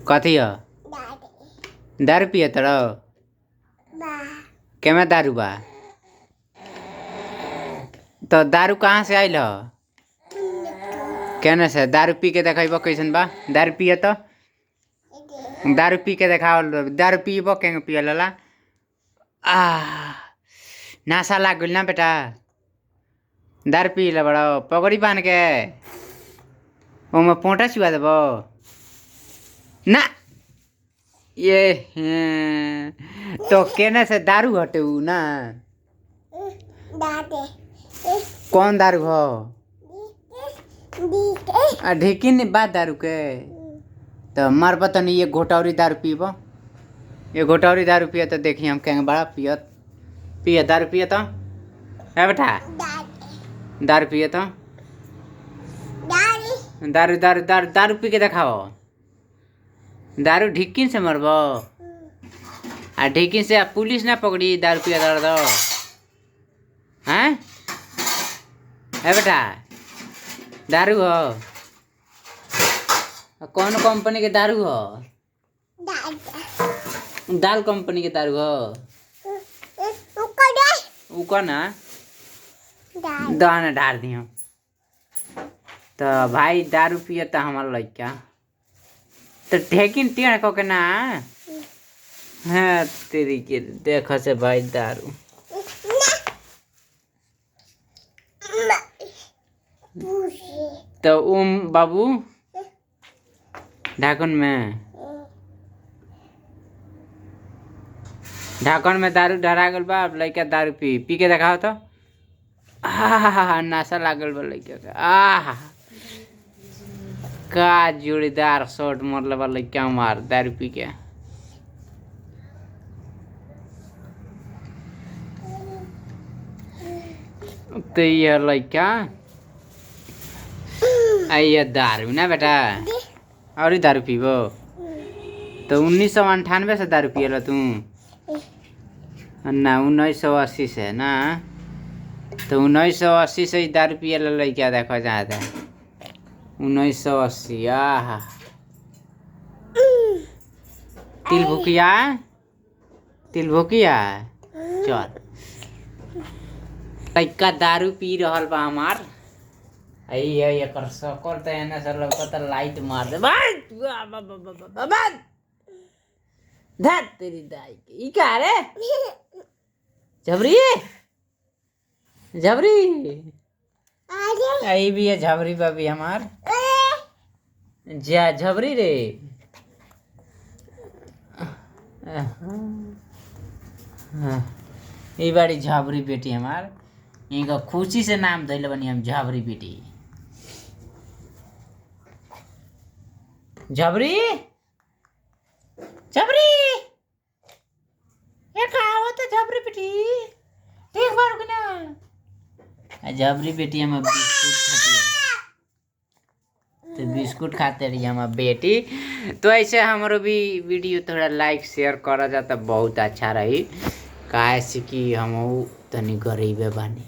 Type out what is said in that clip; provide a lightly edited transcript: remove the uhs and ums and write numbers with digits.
कथी हो दारू पिए तरो केमे दारू बा तो दारू कहाँ से आइल हो केने से दारू पी के देखेब कैसन बा दारू पिए तो दारू पी के देखाओ दारू पीब के पिए लला नासा लाग गइल ना बेटा दारू पी ले बड़ा पगड़ी बांध के ओमे पोंटा चुआ देब ना ये तो केने से दारू हटे ना कौन दारू हो ढेकी नहीं बात दारू के तो मार पता नहीं ये घोटौरी दारू पीब ये घोटौरी दारू पिए तो देखिए हम कहेंगे बड़ा पिए दारू पिए तो है बेटा दारू पिए तो दारू दारू दारू दारू पी के देखाओ दारू ढिक्किन से मरब आ ढिक्किन से पुलिस ना पकड़ी दारू पिए दो हैं है बेटा दारू हो कौन कंपनी के दारू हो दाल कंपनी के दारू हो उका ना दाना ढार दियो तो भाई दारू पिए तो हमारा लड़का तो ढेकिन टेढ़ को के ना हाँ तेरी के देखो से भाई दारू तो ओम बाबू ढाकन में दारू डरा गल बा लड़का दारू पी के देखाओ तो नशा लागल बा लड़का के का जोड़ीदार शॉट मरले बा लड़का मार दारू पी के तो ये लड़का ये दारू ना बेटा और दारू पीबो तो 1998 से दारू पिए तू ना 1980 से ना तो 1980 से ही दारू पिए लड़का देखो जाता 1980 तिल भुकिया चल लड़का दारू पी रहल बा हमार एकर सकल त एने से लौकत लाइट मार दे धत तेरी दाई के ई का रे झबरी आई भी है झबरी बाबी हमार जा झबरी रे ई बाड़ी झबरी बेटी हमार इनका खुशी से नाम धैले बनी हम झबरी बेटी झबरी ये का होता झबरी बेटी एक बार को ना झबरी बेटी हम बिस्कुट खाती है तो बिस्कुट खाते रही हम बेटी तो ऐसे हमारो भी वीडियो थोड़ा लाइक शेयर करा जाता बहुत अच्छा रही काहे से कि हम तनी गरीबे बानी।